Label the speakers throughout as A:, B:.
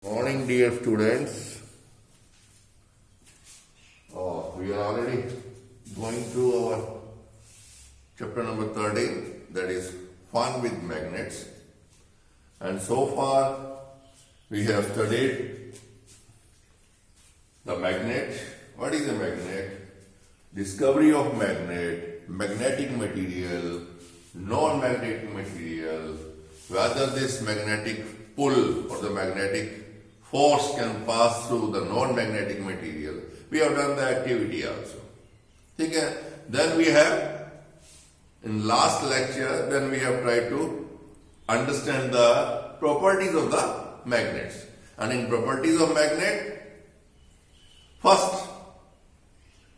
A: Morning, dear students. We are already going through our chapter number 13, that is fun with magnets. And so far, we have studied the magnet. What is a magnet? Discovery of magnet, magnetic material, non-magnetic material, whether this magnetic pull or the magnetic force can pass through the non-magnetic material. We have done the activity also. Okay? Then we have, in last lecture, then we have tried to understand the properties of the magnets. And in properties of magnet, first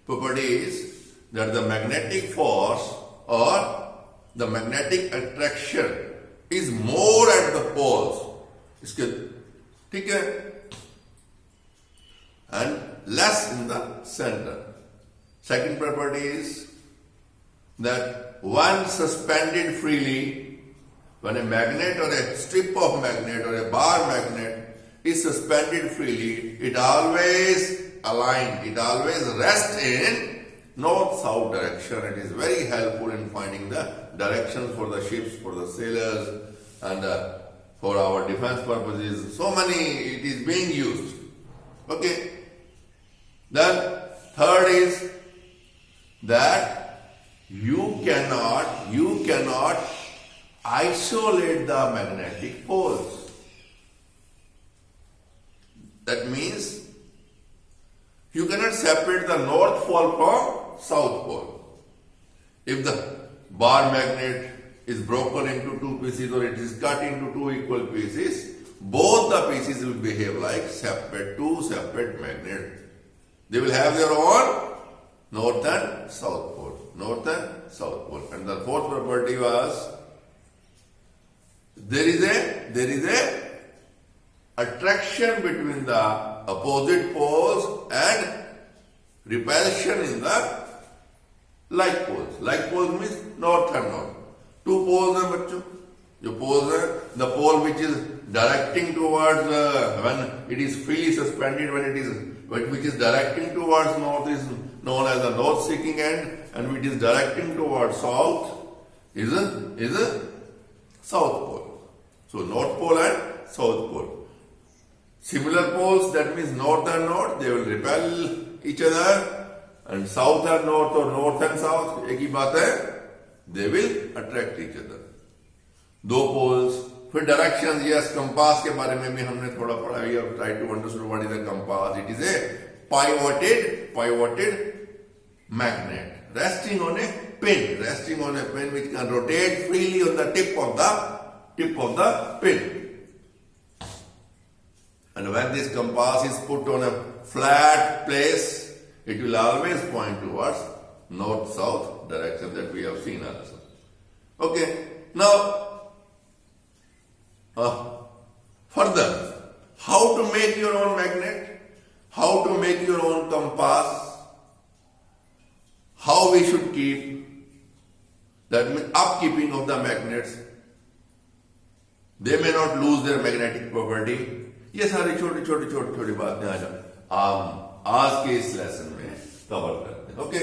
A: property is that the magnetic force or the magnetic attraction is more at the poles. ठीक है, and less in the center. Second property is that when suspended freely, when a magnet or a strip of magnet or a bar magnet is suspended freely, it always aligned, it always rests in north-south direction. It is very helpful in finding the directions for the ships, for the sailors, and for our defense purposes. So many it is being used. Okay. Then third is that you cannot isolate the magnetic poles. That means you cannot separate the north pole from south pole. If the bar magnet is broken into two pieces or it is cut into two equal pieces, both the pieces will behave like two separate magnets. They will have their own north and south pole. North and south pole. And the fourth property was there is a attraction between the opposite poles and repulsion in the like poles. Like poles means north and north. Two poles हैं बच्चों. जो poles है, the pole which is directing towards when it is freely suspended, which is directing towards north is known as the north-seeking end, and which is directing towards south is a south pole. So north pole and south pole. Similar poles, that means north and north, they will repel each other, and south and north or north and south, एक ही बात है. They will attract each other. दो poles. फिर directions, yes, compass के बारे में भी हमने थोड़ा पढ़ा. We have tried to understand what is a compass. It is a pivoted magnet resting on a pin, which can rotate freely on the tip of the pin. And when this compass is put on a flat place, it will always point towards north-south direction that we have seen also. Okay, now further, how to make your own magnet, how to make your own compass, how we should keep, that means upkeeping of the magnets. They may not lose their magnetic property. ये सारी छोटी बातें आज के इस lesson में cover करते हैं. ओके.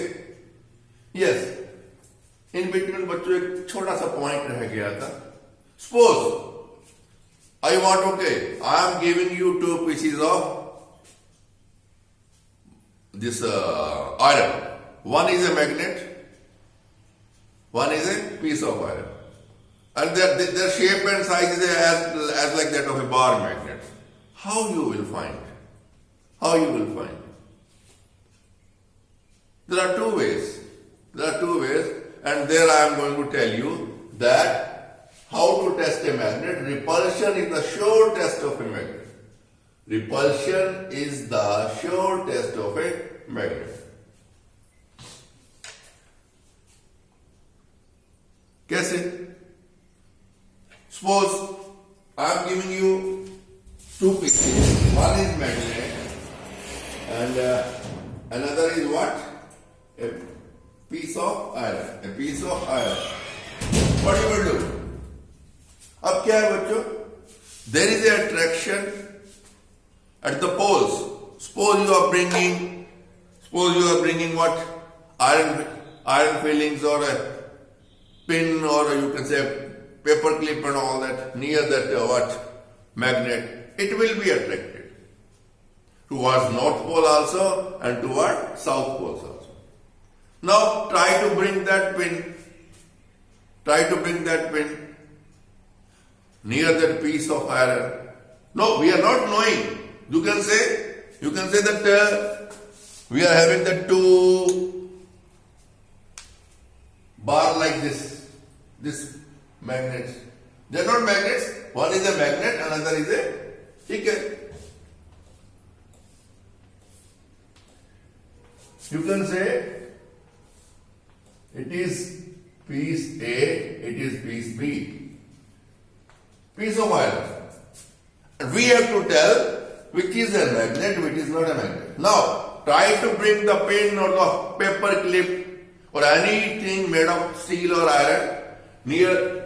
A: Yes, in between बच्चों एक छोटा सा पॉइंट रह गया था. Suppose I am giving you two pieces of this iron. One is a magnet, one is a piece of iron, and their shape and size is as like that of a bar magnet. How you will find? There are two ways. And there I am going to tell you that how to test a magnet. Repulsion is the sure test of a magnet. Repulsion is the sure test of a magnet. कैसे? Suppose I am giving you two pieces. One is magnet and another is what? A piece of iron. What you will do? अब क्या है बच्चों? There is a attraction at the poles. Suppose you are bringing what? Iron fillings or a pin, or you can say paper clip and all that near that magnet. It will be attracted towards North Pole also and towards South Pole also. Now try to bring that pin near that piece of iron. No, we are not knowing. You can say that we are having the two bar like this magnets. They are not magnets. One is a magnet, another is a ticket. You can say it is piece A, it is piece B. Piece of iron. And we have to tell which is a magnet, which is not a magnet. Now, try to bring the pin or the paper clip or anything made of steel or iron near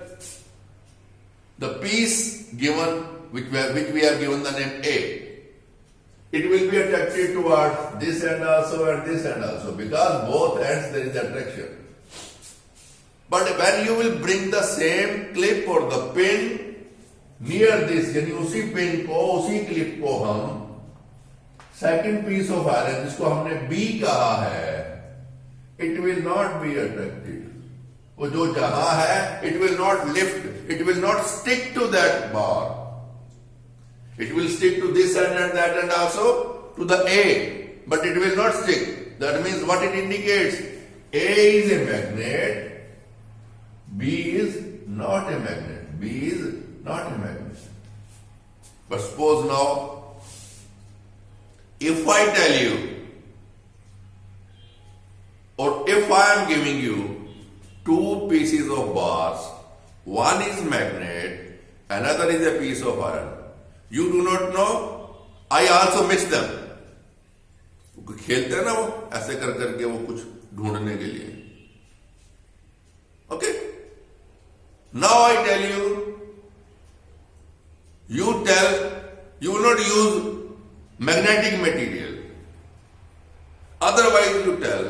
A: the piece given, which we have given the name A. It will be attracted towards this end also and this end also, because both ends there is attraction. But when you will bring the same clip or the pin near this, यानी उसी pin को, उसी clip को हम second piece of iron जिसको हमने B कहा है, it will not be attracted. वो जो जहां है, it will not lift, it will not stick to that bar. It will stick to this end and that and also to the A, but it will not stick. That means what it indicates? A is a magnet, B is not a magnet. B is not a magnet. But suppose now, if I tell you, or if I am giving you two pieces of bars, one is magnet, another is a piece of iron. You do not know, I also mix them. खेलते हैं ना वो ऐसे कर करके वो कुछ ढूंढने के लिए. Okay? Now I tell you, you will not use magnetic material. Otherwise you tell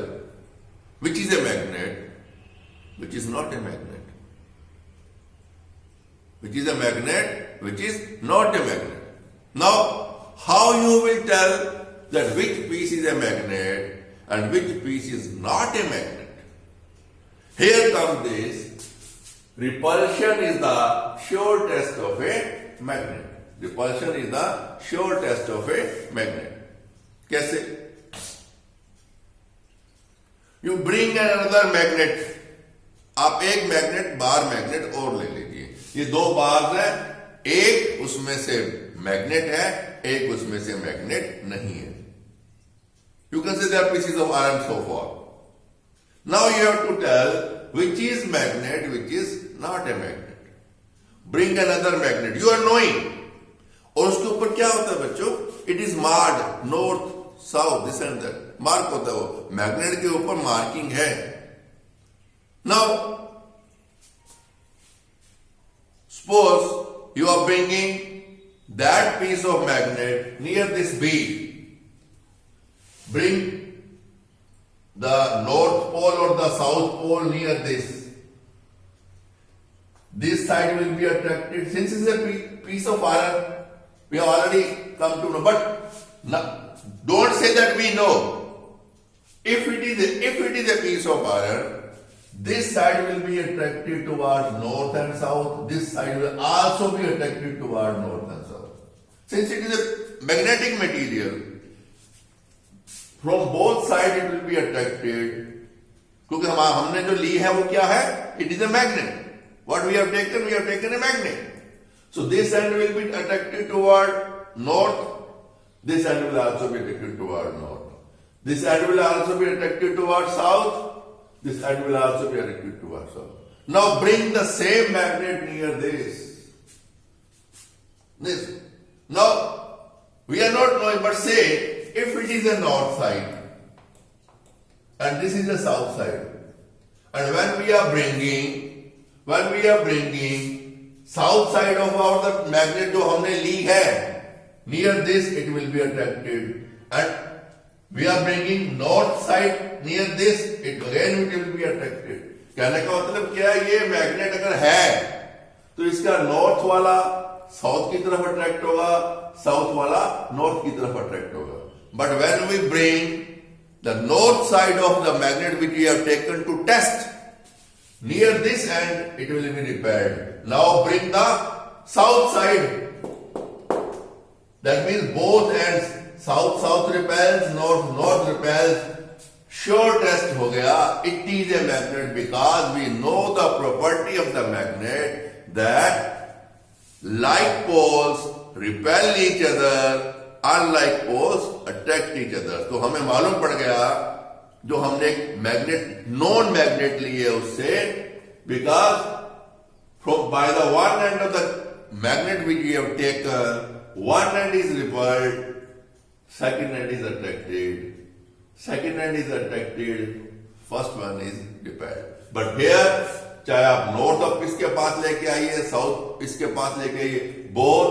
A: which is a magnet, which is not a magnet. Which is a magnet, which is not a magnet. Now, how you will tell that which piece is a magnet and which piece is not a magnet? Here comes this. Repulsion is the sure test of a magnet. Repulsion is the sure test of a magnet. कैसे? You bring another magnet. आप एक magnet, bar magnet और ले लीजिए. ये दो bars हैं, एक उसमें से मैग्नेट है, एक उसमें से मैग्नेट नहीं है. You can say there are pieces of iron so far. Now you have to tell which is magnet, which is not a magnet. Bring another magnet. You are knowing. और उसके ऊपर क्या होता है बच्चों? It is marked north, south, this and that. Mark होता है वो. मैग्नेट के ऊपर मार्किंग है. Now, suppose you are bringing that piece of magnet near this B. Bring the north pole or the south pole near this. This side will be attracted. Since it's a piece of iron, we have already come to know. But don't say that we know. If it is a piece of iron, this side will be attracted towards north and south. This side will also be attracted towards north and south. Since it is a magnetic material, from both sides it will be attracted. क्योंकि हमने जो ली है वो क्या है? It is a magnet. What we have taken a magnet. So this end will be attracted toward north. This end will also be attracted toward north. This end will also be attracted toward south. This end will also be attracted towards south. Now bring the same magnet near this. This. Now we are not knowing, but say if it is a north side and this is a south side, and when we are bringing south side of our the magnet जो हमने ली है, near this it will be attracted, and we are bringing north side near this, it again it will be attracted. कहने का मतलब क्या है, ये मैग्नेट अगर है तो इसका नॉर्थ वाला साउथ की तरफ अट्रैक्ट होगा, साउथ वाला नॉर्थ की तरफ अट्रैक्ट होगा. But when we bring the north side of the magnet which we have taken to test near this end, it will be repelled. Now bring the south side. That means both ends, south repels, north repels. Sure test हो गया. It is a magnet because we know the property of the magnet that like poles repel each other, unlike poles attract each other. तो हमें मालूम पड़ गया जो हमने एक मैग्नेट नॉन मैग्नेट लिए उससे, because from by the one end of the magnet which you have taken, one and is rippled, second and is attracted, second and is attracted, first one is repelled. But here चाहे आप north of इसके पास लेके आइए, south इसके पास लेके आइए, both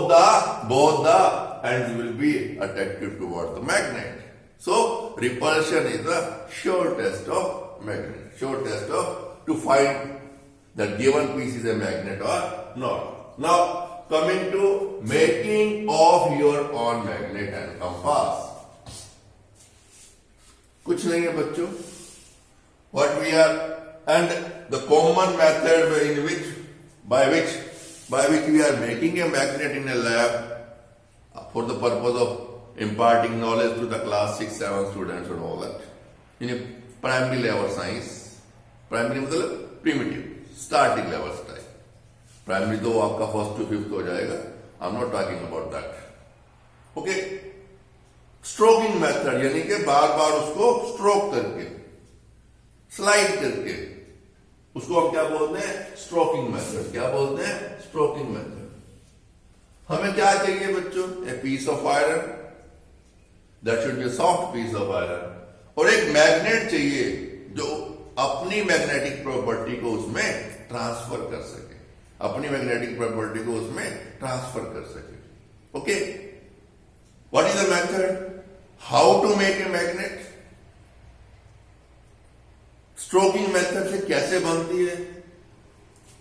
A: the ends will be attracted toward the magnet. So repulsion is the sure test of magnet. Sure test of to find that given piece is a magnet or not. Now coming to making of your own magnet and compass. कुछ नहीं है बच्चों. What we are and the common method in which by which we are making a magnet in a lab for the purpose of imparting knowledge to the class 6, 7 students and all that. In a primary level science, primary मतलब primitive, starting level type. Primary तो आपका first to fifth हो जाएगा. I'm not talking about that. Okay. Stroking method यानी कि बार बार उसको stroke करके, slide करके, उसको हम क्या बोलते हैं? Stroking method. क्या बोलते हैं? Stroking method. हमें क्या चाहिए बच्चों? A piece of iron. That should be a soft piece of iron. और एक मैग्नेट चाहिए जो अपनी मैग्नेटिक प्रॉपर्टी को उसमें ट्रांसफर कर सके, अपनी मैग्नेटिक प्रॉपर्टी को उसमें ट्रांसफर कर सके. Okay, what is the method? How to make a magnet? Stroking method से कैसे बनती है?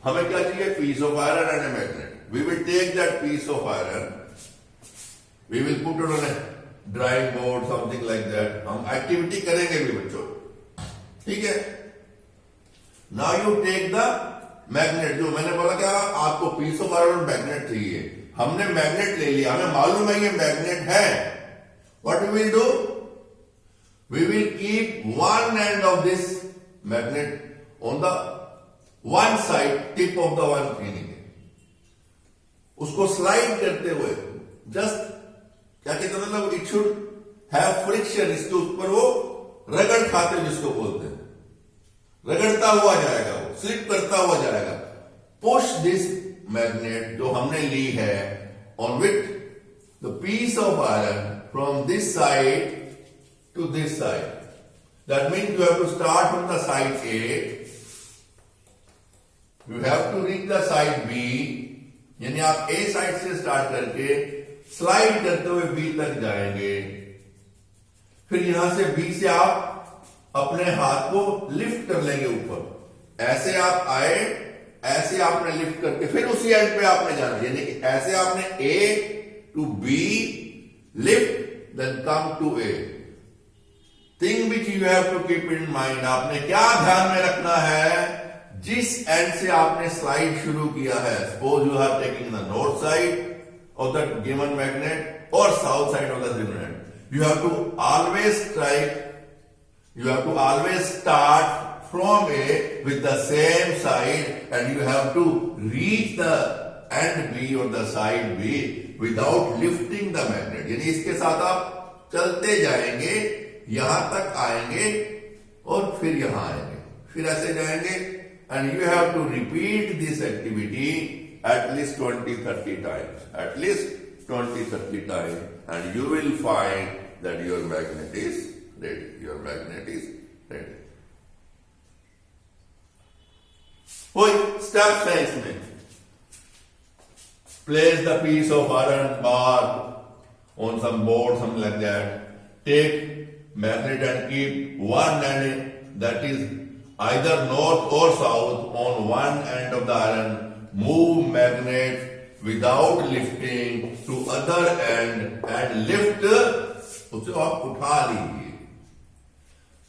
A: हमें क्या चाहिए? Piece of iron and a magnet. We will take that piece of iron, we will put it on a drawing board, something like that. हम activity करेंगे भी बच्चों, ठीक है. Now you take the magnet. जो मैंने बोला क्या, आपको पीस ऑफ आयरन और मैग्नेट चाहिए. हमने मैग्नेट ले लिया, हमें मालूम है ये मैग्नेट है. What we will do? We will keep one end of this magnet on the one side, tip of the one finger. उसको स्लाइड करते हुए जस्ट क्या कहते हैं, मतलब इट शुड हैव फ्रिक्शन, इसके ऊपर वो रगड़ खाते जिसको बोलते हैं, रगड़ता हुआ जाएगा, वो स्लिप करता हुआ जाएगा. पुश दिस मैग्नेट जो हमने ली है on which the piece of iron from this side to this side. That means you have to start from the side A, you have to reach the side B. यानी आप A side से start करके slide करते हुए B तक जाएंगे. फिर यहां से बी से आप अपने हाथ को लिफ्ट कर लेंगे ऊपर. ऐसे आप आए, ऐसे आपने लिफ्ट करके फिर उसी एंड पे आपने जाना. यानी कि ऐसे आपने A to B lift, then come to A. Thing which you have to keep in mind. आपने क्या ध्यान में रखना है? जिस एंड से आपने स्लाइड शुरू किया है, suppose you are taking the north side of that given magnet or south side of the given magnet, you have to always start from A with the same side and you have to reach the end B or the side B without lifting the magnet. यानी इसके साथ आप चलते जाएंगे, यहां तक आएंगे और फिर यहां आएंगे, फिर ऐसे जाएंगे. and you have to repeat this activity at least 20-30 times, at least 20-30 times, and you will find that your magnet is ready. Your magnet is ready. कोई स्टेप्स है इसमें. Place the piece of iron bar on some board, something like that. Take magnet and keep one end, that is either north or south, on one end of the iron. Move magnet without lifting to other end and lift, उसे आप उठा लीजिए.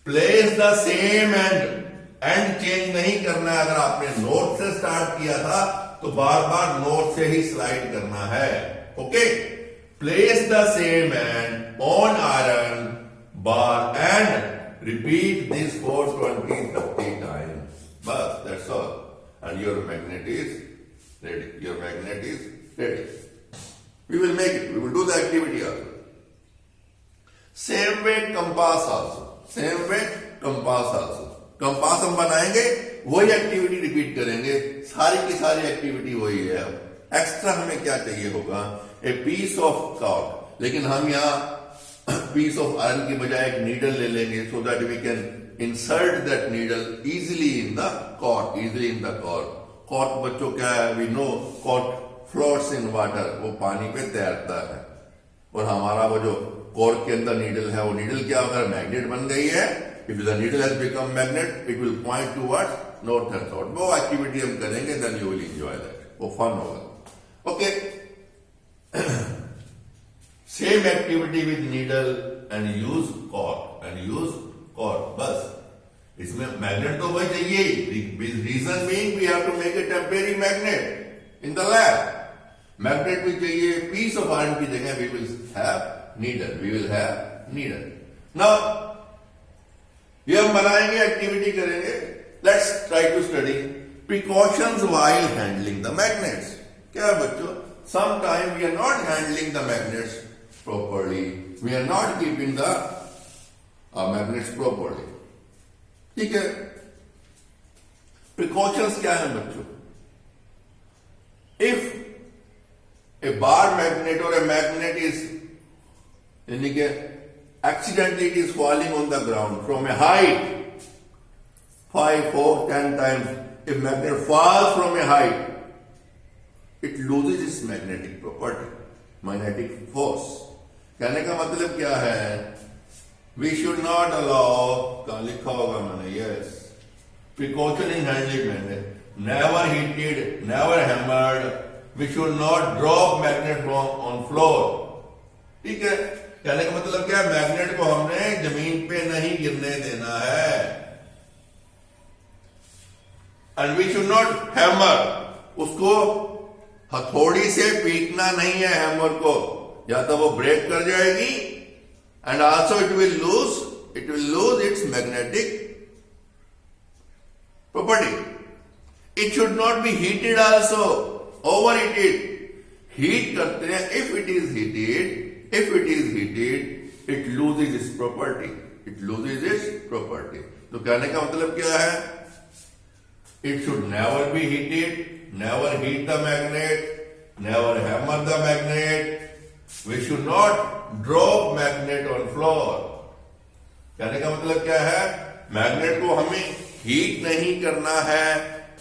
A: Place the same end. And change नहीं करना है. अगर आपने north से स्टार्ट किया था तो बार बार नॉर्थ से ही स्लाइड करना है. Okay. Place the same end on iron bar and repeat this for 20-30 times. बस, that's all. And your magnet is ready. Your magnet is ready. We will make it. We will do the activity also. Same way compass also. Same way compass also. Compass हम बनाएंगे, वही activity repeat करेंगे. सारी की सारी activity वही है. Extra हमें क्या चाहिए होगा? A piece of cord. लेकिन हम यहाँ पीस ऑफ आयरन की बजाय एक नीडल ले लेंगे, so that we can insert that needle easily in the cord. Easily in the cord. Cord बच्चों क्या है? We know cord floats in water. वो पानी पे तैरता है. और हमारा वो जो कॉर्ड के अंदर नीडल है, वो नीडल क्या होगा? मैग्नेट बन गई है. If the needle has become magnet, it will point towards north and south. वो एक्टिविटी हम करेंगे, then you will enjoy that. वो फन होगा. Okay. Same activity with needle and use cord. And use cord. बस. इसमें magnet तो वही चाहिए. Reason being we have to make a temporary magnet in the lab. Magnet भी चाहिए. Piece of iron की जगह we will have needle. We will have needle. Now ये हम बनाएंगे, एक्टिविटी करेंगे. Let's try to study precautions while handling the magnets. क्या है बच्चों? Some time we are not handling the magnets properly. We are not keeping the magnets properly. ठीक है. Precautions क्या है बच्चों? इफ ए बार मैग्नेट और ए मैग्नेट इज, यानी कि accidentally it is falling on the ground from a height 5, 4, 10 times. If magnet falls from a height, it loses its magnetic property, magnetic force. कहने का मतलब क्या है? We should not allow, कहाँ लिखा होगा मैंने? Yes. Precaution in handling magnet. Never heated, never hammered. We should not drop magnet from on floor. ठीक है. कहने का मतलब क्या है? मैग्नेट को हमने जमीन पे नहीं गिरने देना है. And we should not hammer. उसको हथौड़ी से पीटना नहीं है. हैमर को या तो वो ब्रेक कर जाएगी, and also it will lose its magnetic property. It should not be heated also. Over heated. Heat करते हैं. If it is heated, it loses its property. It loses its property. तो कहने का मतलब क्या है? It should never be heated, never heat the magnet, never hammer the magnet. We should not drop magnet on floor. कहने का मतलब क्या है? मैग्नेट को हमें हीट नहीं करना है,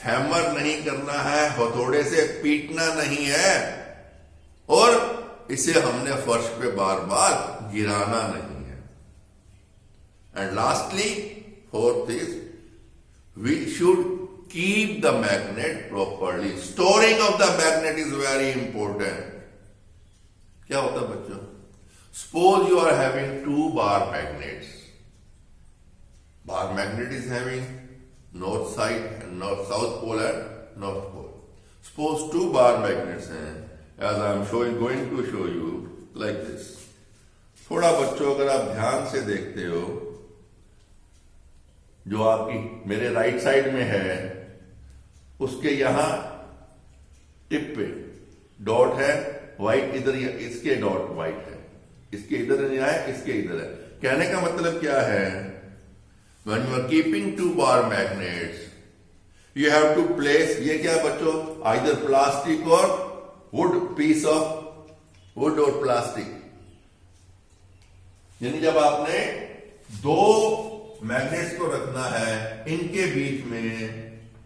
A: हैमर नहीं करना है, हथौड़े से पीटना नहीं है, और इसे हमने फर्श पे बार बार गिराना नहीं है. And lastly, fourth is we should keep the magnet properly. Storing of the magnet is very important. क्या होता है बच्चों? Suppose you are having 2 bar magnets. Bar magnet is having north side and north south pole and north pole. Suppose 2 bar magnets हैं, as I am going to show you like this. थोड़ा बच्चों अगर आप ध्यान से देखते हो, जो आपकी मेरे राइट साइड में है, उसके यहां टिप पे डॉट है व्हाइट. इधर इसके डॉट व्हाइट है. इसके इधर नहीं है, इसके इधर है. कहने का मतलब क्या है? When you are keeping 2 bar magnets, you have to place, ये क्या है बच्चों? either plastic or wood, piece of wood और प्लास्टिक. यानी जब आपने 2 मैग्नेट्स को रखना है, इनके बीच में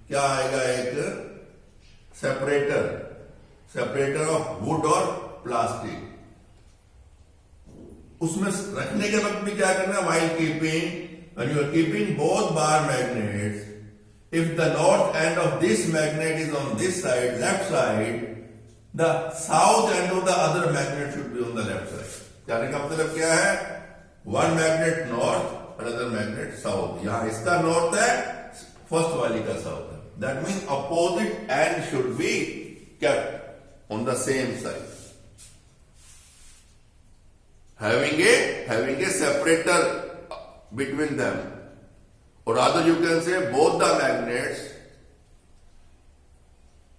A: क्या आएगा? एक सेपरेटर ऑफ वुड और प्लास्टिक. उसमें रखने के वक्त भी क्या करना, while keeping, when you are keeping both bar magnets, if the north end of this magnet is on this side, left side, the south end of the other magnet should be on the left side. कहने का मतलब क्या है, one magnet north, another magnet south. यहां इसका north है, first वाली का south है. That means opposite end should be kept on the same side. Having a separator between them, or rather you can say both the magnets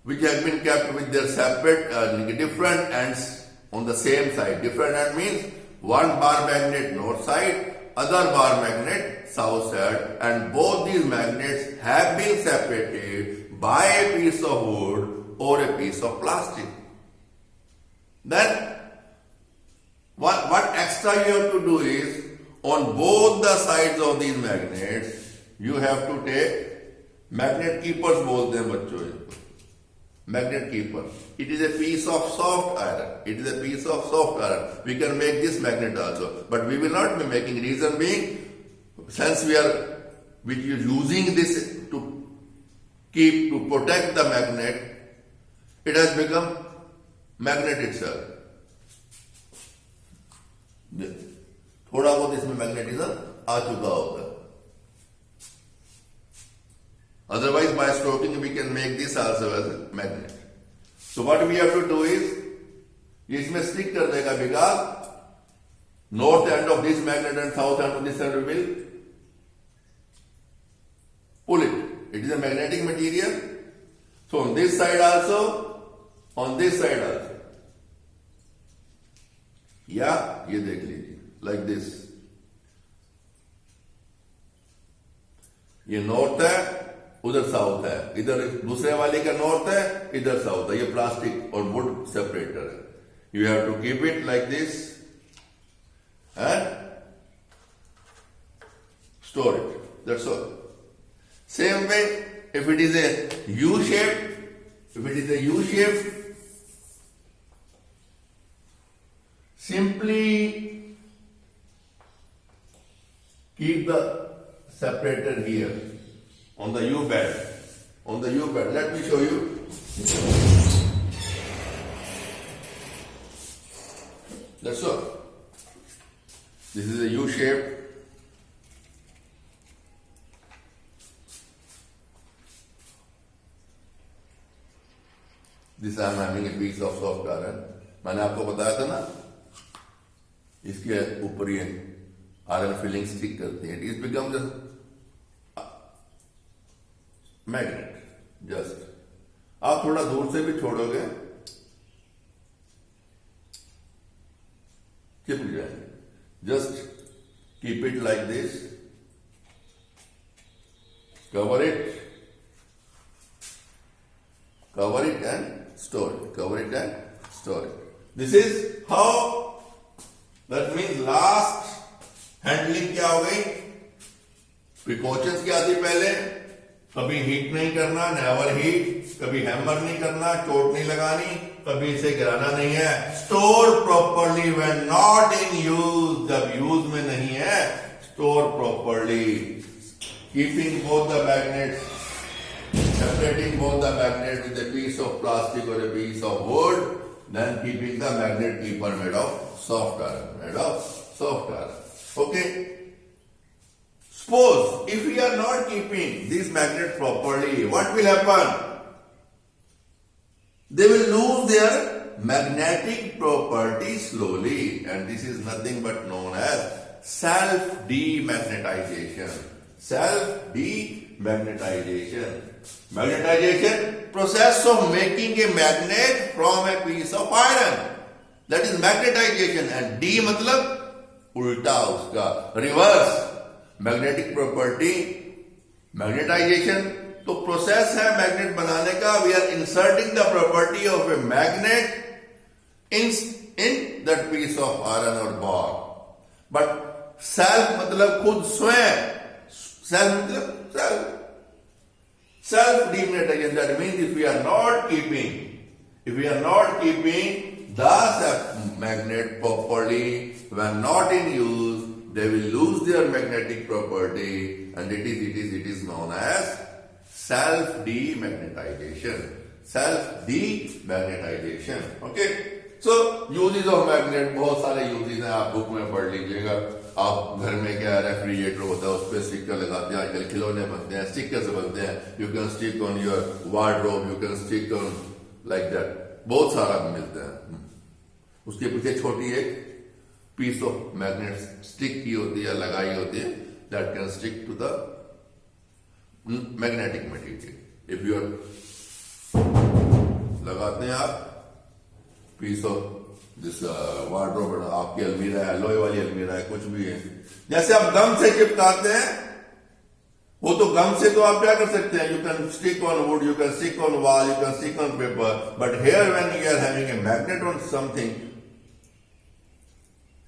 A: which have been kept with their separate different ends on the same side. Different end means one bar magnet north side, other bar magnet south side, and both these magnets have been separated by a piece of wood or a piece of plastic. Then what extra you have to do is, on both the sides of these magnets, you have to take magnet keepers बोलते हैं बच्चों इसको. Magnet keeper. It is a piece of soft iron. It is a piece of soft iron. We can make this magnet also, but we will not be making. Reason being, since we are using this to protect the magnet, it has become magnet itself. थोड़ा बहुत इसमें magnetism आ चुका होगा. Otherwise, by stroking, we can make this also as a magnet. So what we have to do is, ये इसमें stick कर देगा, because north end of this magnet and south end of this end will pull it. It is a magnetic material. So on this side also, on this side also. या ये देख लीजिए, like this. ये north है, उधर south है, इधर दूसरे वाले का नॉर्थ है, इधर साउथ है. ये प्लास्टिक और वुड सेपरेटर है. You have to keep it like this and store it. That's all. Same way, if it is a U shape, simply keep the separator here on the U bed. On the U bed. Let me show you. That's all. This is a U shape. This I am having a piece of soft iron. मैंने आपको बताया था ना, इसके ऊपर ये iron filling stick करती है. It become just magnet. Just आप थोड़ा दूर से भी छोड़ोगे, चिपक जाएंगे. Just keep it like this, cover it and store it. Cover it and store it. This is how. That means last handling क्या हो गई. प्रिकॉशंस क्या थी पहले, कभी हीट नहीं करना, नेवर हीट, कभी हैमर नहीं करना, चोट नहीं लगानी, कभी इसे गिराना नहीं है. Store properly when not in use, जब यूज में नहीं है, store properly. Keeping both the magnets, separating both the magnet with a piece of plastic or a piece of wood, then keeping the magnet keeper made of soft iron. Okay. Suppose if we are not keeping these magnets properly, what will happen? They will lose their magnetic property slowly, and this is nothing but known as self-demagnetization. Self-demagnetization. Magnetization, process of making a magnet from a piece of iron. That is magnetization. And D मतलब उल्टा उसका, reverse. Magnetic property, magnetization. तो process है magnet बनाने का. We are inserting the property of a magnet in that piece of iron or bar. But self मतलब खुद, स्वयं. Self मतलब self. Self-demagnetization, that means if we are not keeping Thus, a magnet properly, when not in use, they will lose their magnetic property, and it is known as self demagnetization. Self demagnetization. Okay. So uses of magnet, बहुत सारे uses हैं, आप book में पढ़ लीजिएगा. आप घर में क्या रेफ्रिजरेटर होता है, उस पर स्टिकर लगाते हैं, आजकल खिलौने बनते हैं, स्टिकर से बनते हैं. You can stick on your wardrobe, you can stick on like that. बहुत सारा मिलता है. उसके पीछे छोटी एक पीस ऑफ मैग्नेट स्टिक की होती है, लगाई होती है, that can stick to the magnetic material. If you are लगाते हैं आप पीस ऑफ दिस वार्डरोब, आपकी अलमीरा है, लोहे वाली अलमीरा है, कुछ भी है, जैसे आप गम से चिपकाते हैं, वो तो गम से तो आप क्या कर सकते हैं, you can stick on wood, you can stick on wall, you can stick on paper, but here when you are having a magnet on something,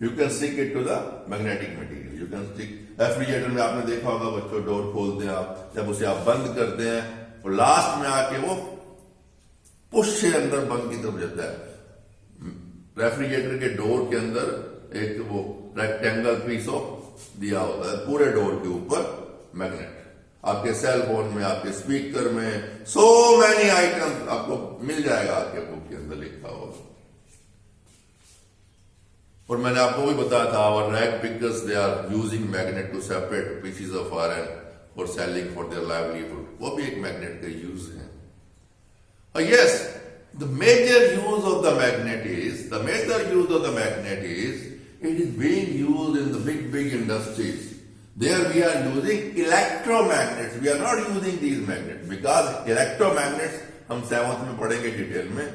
A: you can stick it to the magnetic material. You can stick. Refrigerator में आपने देखा होगा, बच्चों, door खोलते हैं आप, जब उसे आप बंद करते हैं और लास्ट में आके वो पुश से अंदर बंद की तरफ जाता है. रेफ्रिजरेटर के डोर के अंदर एक वो रेक्टेंगल पीस ऑफ दिया होता है, पूरे डोर के ऊपर मैग्नेट. आपके सेल फोन में, आपके स्पीकर में, सो मैनी आइटम्स आपको मिल जाएगा, आपके बुक के अंदर लिखा होगा. और मैंने आपको भी बताया था, our rag pickers, they are using magnet to separate pieces of iron for selling for their livelihood. वो भी एक मैग्नेट का यूज है. Yes, the major use of the magnet is, it is being used in the big industries. There we are using electromagnets. We are not using these magnets because electromagnets, हम 7th में पढ़ेंगे detail में.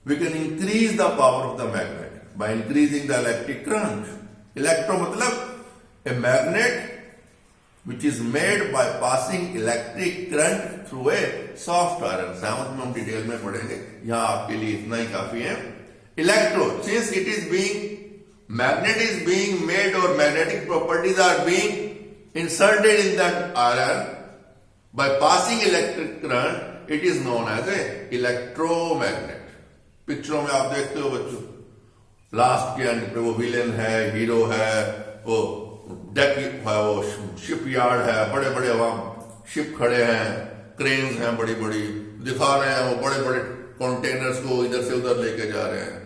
A: We can increase the power of the magnet by increasing the electric current. Electro मतलब a magnet which is made by passing electric current through a soft iron. 7th में हम detail में पढ़ेंगे, यहां आपके लिए इतना ही काफी है. Electro, since it is being, magnet is being made or magnetic properties are being inserted in that iron by passing electric current, it is known as a electromagnet. पिक्चरों में आप देखते हो बच्चों, लास्ट के एंड पे वो विलेन है, हीरो है, वो डेक है, वो शिप यार्ड है, बड़े बड़े वहां शिप खड़े हैं, क्रेन्स हैं बड़ी बड़ी, दिखा रहे हैं वो बड़े बड़े कंटेनर्स को इधर से उधर लेके जा रहे हैं.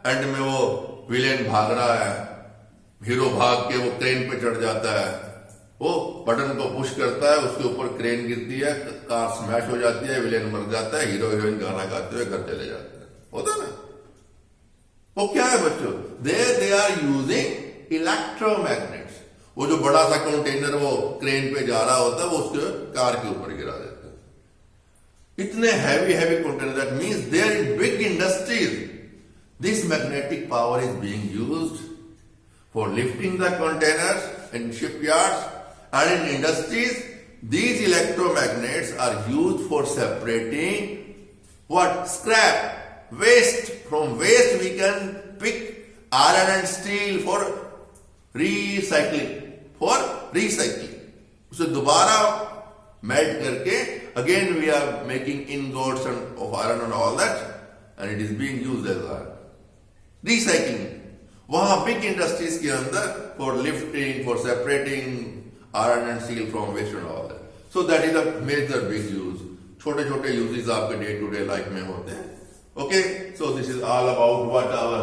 A: एंड में वो विलेन भाग रहा है, हीरो भाग के वो क्रेन पे चढ़ जाता है, वो बटन को पुश करता है, उसके ऊपर क्रेन गिरती है, कार स्मैश हो जाती है, विलेन मर जाता है, हीरो हीरोइन गाना गाते हुए घर चले जाते हैं. होता ना. वो क्या है बच्चों, दे आर यूजिंग इलेक्ट्रोमैग्नेट्स. वो जो बड़ा सा कंटेनर वो क्रेन पे जा रहा होता है, वो उसके कार के ऊपर गिरा देता है. इतने heavy container, that means there in big industries this magnetic power is being used for lifting the containers in shipyards, and in industries these electromagnets are used for separating what? Scrap, waste. From waste we can pick iron and steel for recycling. उसे दोबारा melt करके again we are making ingots of iron and all that, and it is being used as iron. Recycling. वहां big industries के अंदर for lifting, for separating iron and steel from waste and all that. So that is a major big use. छोटे छोटे uses आपके day to day life में होते हैं. Okay, so this is all about what our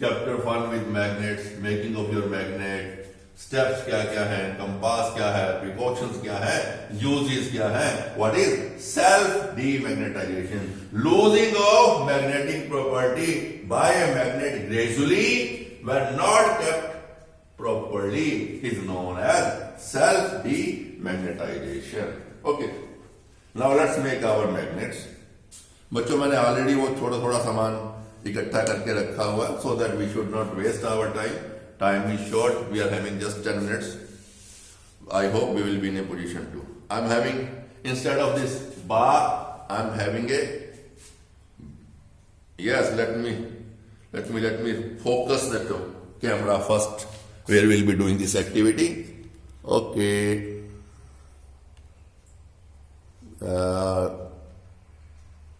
A: chapter 1 with magnets, making of your magnet, steps क्या क्या है, compass क्या है, precautions क्या है, uses क्या है. What is self demagnetization? Losing of magnetic property by a magnet gradually when not kept properly is known as self demagnetization. Okay, now let's make our magnets. बच्चों, मैंने ऑलरेडी वो थोड़ा थोड़ा सामान इकट्ठा करके रखा हुआ, so that we should not waste our time is short, we are having just 10 minutes. I hope we will be in a position to. I am having, instead of this bar, I am having a, yes, let me focus that camera first where we'll be doing this activity. Okay.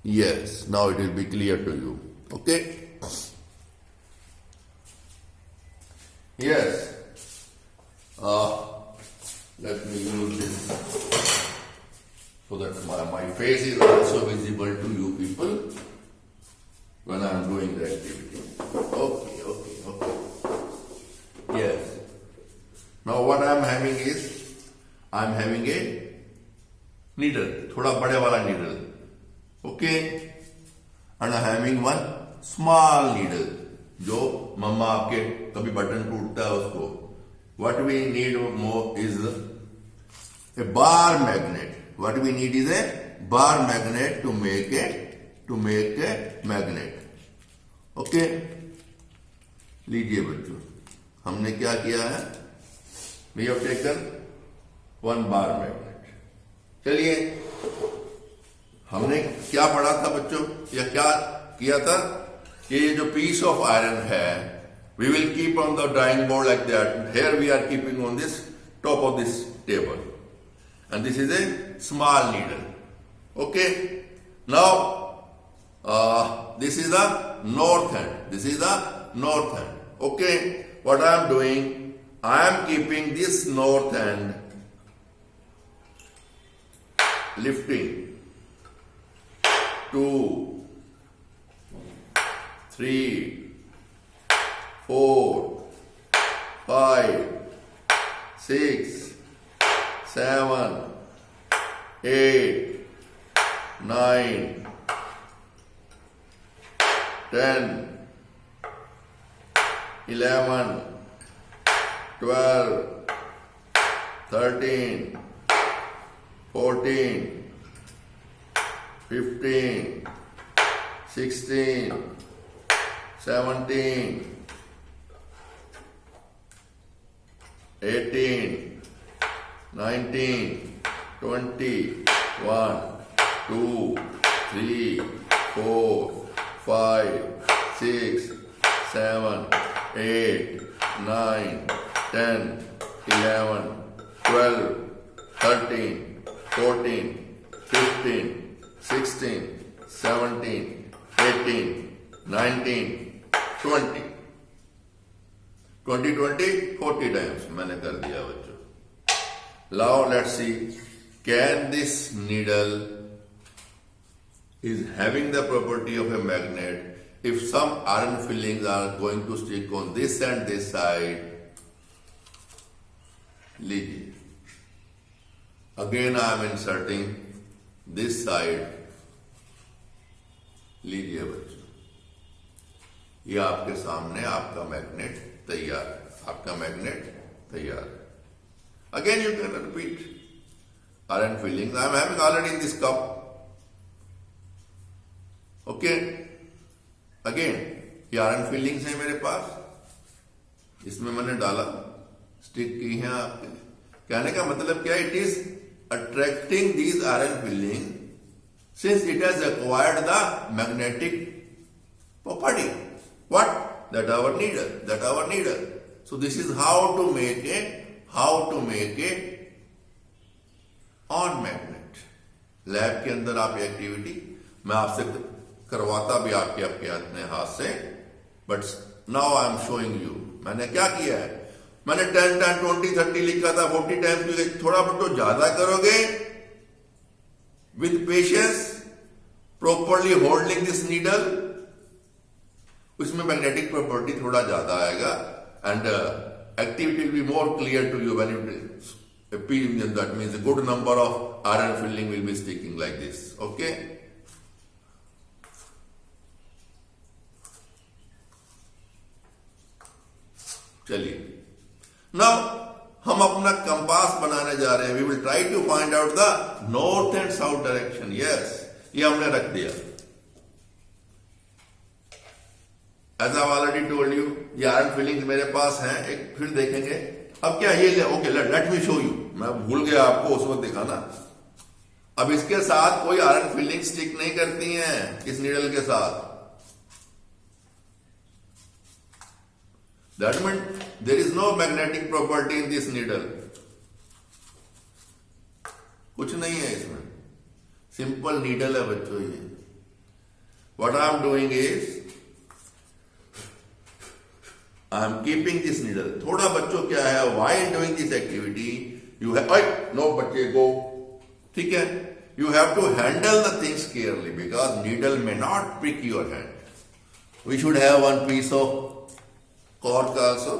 A: Yes, now it will be clear to you. Okay. Yes. Let me use this so that my face is also visible to you people when I am doing the activity. Okay. Yes. Now what I am having is, I am having a needle, थोड़ा बड़े वाला needle. Okay. And I am having one small needle, जो मम्मा आपके कभी button टूटता है उसको. What we need more is a bar magnet. What we need is a bar magnet to make a magnet. Okay. लीजिए बच्चों, हमने क्या किया है? We have taken one bar magnet. चलिए, हमने क्या पढ़ा था बच्चों, या क्या किया था कि ये जो पीस ऑफ आयरन है, we will keep on the drawing board like that. Here we are keeping on this top of this table, and this is a small needle. Okay. Now this is the north end. This is the north end. Okay. What I am doing, I am keeping this north end lifting. 2, 3, 4, 5, 6, 7, 8, 9, 10, 11, 12, 13, 14, 15, 16, 17, 18, 19, 20, 1, 2, 3, 4, 5, 6, 7, 8, 9, 10, 11, 12, 13, 14, 15, 16, 17, 18, 19, 20. 40 times मैंने कर दिया बच्चों. Now let's see, can this needle is having the property of a magnet if some iron fillings are going to stick on this and this side. लीजिए, again I am inserting this side. लीजिए बच्चों, ये आपके सामने आपका magnet तैयार है. आपका मैग्नेट तैयार है. Again you can repeat. Iron fillings I am having already in this cup. Okay. Again ये आयरन फिलिंग्स है मेरे पास, इसमें मैंने डाला, स्टिक की है आपके. कहने का मतलब क्या, it is attracting these iron filling since it has acquired the magnetic property. What? That our needle. So this is how to make a on magnet. Lab के अंदर आप एक्टिविटी मैं आपसे करवाता भी आपके अपने हाथ से, but now I am showing you. मैंने क्या किया है, मैंने 10 टाइम 20 30 लिखा था, 40 टाइम्स थोड़ा बहुत तो ज्यादा करोगे. With patience, properly holding this needle, उसमें magnetic property थोड़ा ज्यादा आएगा, and activity will be more clear to you when it appears. That means a good number of iron filling will be sticking like this. Okay. चलिए, now हम अपना compass बनाने जा रहे हैं. We will try to find out the north and south direction. Yes, ये हमने रख दिया. As I already told you, ये आयरन फिलिंग्स मेरे पास हैं. एक फिर देखेंगे. अब क्या ये okay, let me show you. मैं भूल गया आपको उस वक्त दिखाना. अब इसके साथ कोई आयरन फिलिंग स्टिक नहीं करती हैं, इस नीडल के साथ. That means there is no magnetic property in this needle. कुछ नहीं है इसमें, सिंपल नीडल है बच्चों. ये what I am doing is I am keeping this needle. थोड़ा बच्चों क्या है, while doing this activity you have, no बच्चे गो, ठीक है, you have to handle the things carefully because needle may not pick your hand. We should have one piece of cork also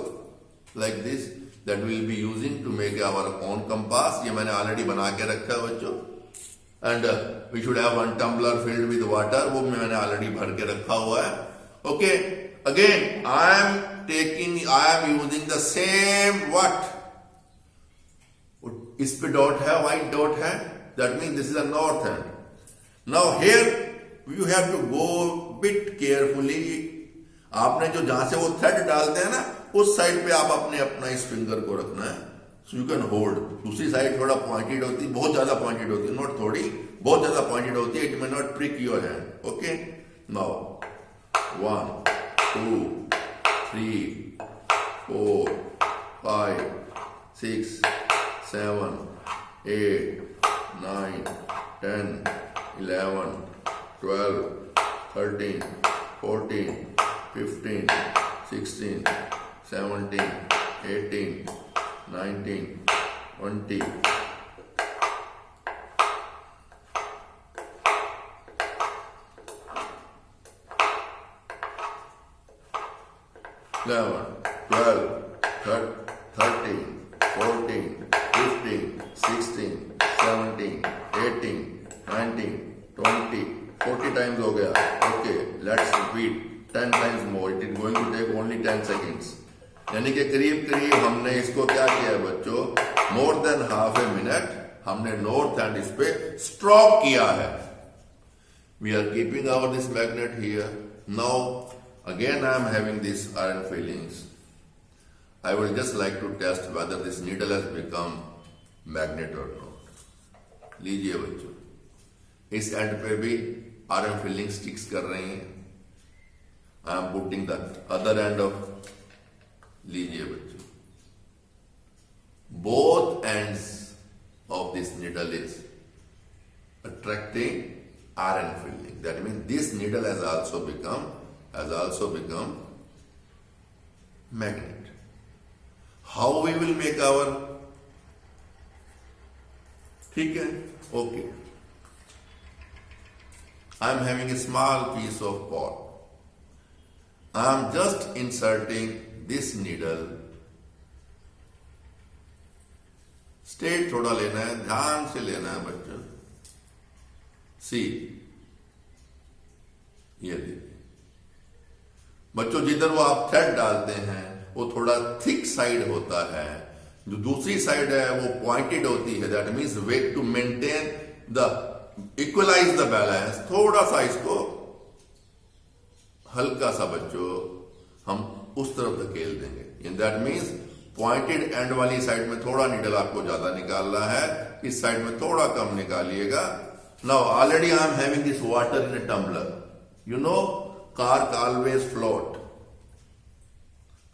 A: like this that we will be using to make our own compass। ये मैंने already बना के रखा है बच्चों। And we should have one tumbler filled with water, वो मैंने already भर के रखा हुआ है। Okay, again I am using the same what, इस पे डॉट है, व्हाइट डॉट है, that means this is a north hand। now here you have to go bit carefully। आपने जो जहां से वो थ्रेड डालते हैं ना, उस साइड पे आप अपना इस फिंगर को रखना है, सो यू कैन होल्ड। दूसरी साइड थोड़ा पॉइंटेड होती है, बहुत ज्यादा पॉइंटेड होती है, नॉट थोड़ी, बहुत ज्यादा पॉइंटेड होती है, it may not prick your hand. Okay, now 1 2 3 4 5 6 7 8 9 10 11 12 13 14 15 16 17 18 19 20 11 12 13 14 15 16 17 18 19 20 40 times हो गया। Okay, let's repeat 10 times more। It is going to take only 10 seconds। यानी कि करीब करीब हमने इसको क्या किया है बच्चों, more than half a minute हमने नॉर्थ हैंड इस पे स्ट्रोक किया है। We are keeping our this magnet here. Now again I am having this iron filings. I will just like to test whether this needle has become magnet और not. लीजिए बच्चों, इस and पे भी आयरन फीलिंग स्टिक्स कर रही हैं। I am putting the other end of, लीजिए बच्चों, both ends of this needle is attracting iron filling। That means this needle has also become magnet। How we will make our, ठीक है, okay, I am having a small piece of cord। I am just inserting this needle, state थोड़ा लेना है, ध्यान से लेना है बच्चों। सी, ये देखिए बच्चों, जिधर वो आप थ्रेड डालते हैं वो थोड़ा थिक साइड होता है, जो दूसरी साइड है वो पॉइंटेड होती है। That means way to maintain the equalize the balance, थोड़ा सा इसको हल्का सा बच्चों हम उस तरफ धकेल देंगे। In that means pointed and वाली साइड में थोड़ा नीडल आपको ज्यादा निकालना है, इस साइड में थोड़ा कम निकालिएगा। Now already I am having this water in a tumbler. You know, cork always float,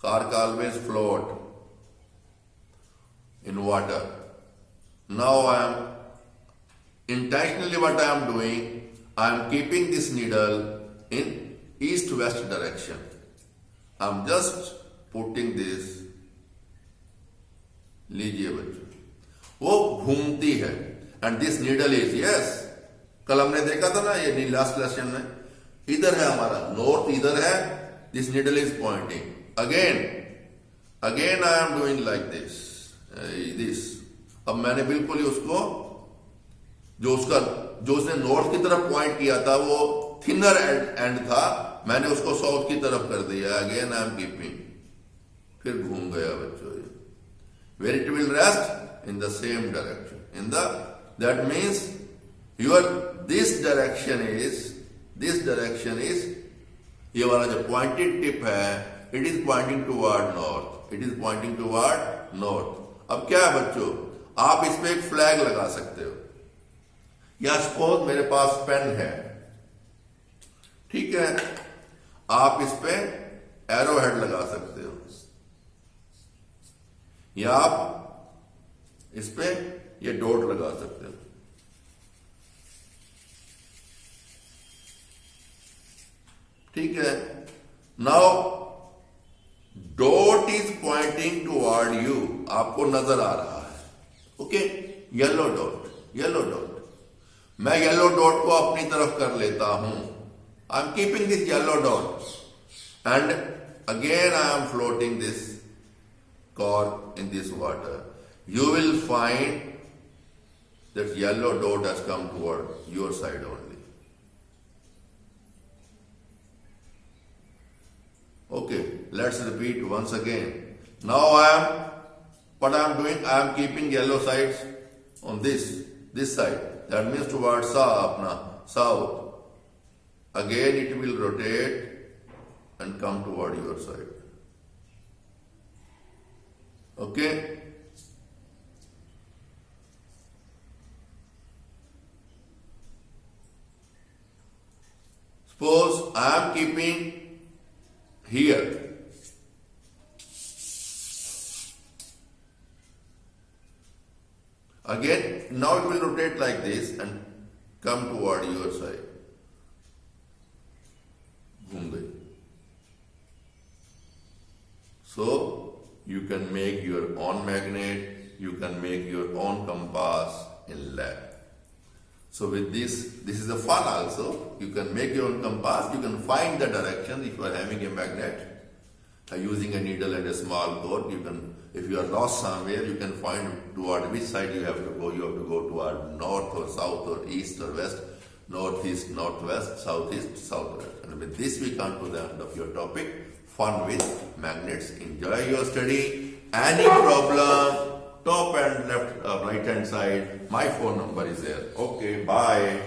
A: cork always float in water. Now I am intentionally what I am doing, I am keeping this needle in east-west direction। I am just putting this, लीजिए बच्चों, वो घूमती है and this needle is, yes, कल हमने देखा था ना ये लास्ट लेसन में, इधर है हमारा नॉर्थ, इधर है, this needle is pointing again I am doing like this. अब मैंने बिल्कुल ही उसको जो उसने नॉर्थ की तरफ पॉइंट किया था वो थिनर एंड था, मैंने उसको साउथ की तरफ कर दिया। अगेन आई एम कीपिंग, फिर घूम गया बच्चों। Where it will rest in the same direction, that means your this direction is, ये वाला जो पॉइंटेड टिप है, it is pointing toward north, it is pointing toward north. अब क्या है बच्चों, आप इसमें एक फ्लैग लगा सकते हो, या सपोज मेरे पास पेन है, ठीक है, आप इस पे एरो हेड लगा सकते हो, या आप इस पे ये डॉट लगा सकते हो। ठीक है, now dot is pointing toward you, आपको नजर आ रहा है. Okay, yellow dot, yellow dot. मैं येलो डॉट को अपनी तरफ कर लेता हूं. आई am keeping this yellow dot and again I M floating this cork in this water. You will find that yellow dot has come toward your side only. Okay, let's repeat once again. Now what I am doing, I am keeping yellow sides on this side. That means towards south. Again it will rotate and come toward your side. Okay? Suppose I am keeping here. Again, now it will rotate like this and come toward your side. घूम गई. So, you can make your own magnet, you can make your own compass in lab. So with this is the fun also. You can make your own compass, you can find the direction if you are having a magnet. Using a needle and a small cord, you can, if you are lost somewhere, you can find toward which side you have to go. You have to go toward north or south or east or west, northeast, northwest, southeast, southwest. And with this we come to the end of your topic. Fun with magnets. Enjoy your study. Any problem, top and left, right hand side, my phone number is there. Okay, bye.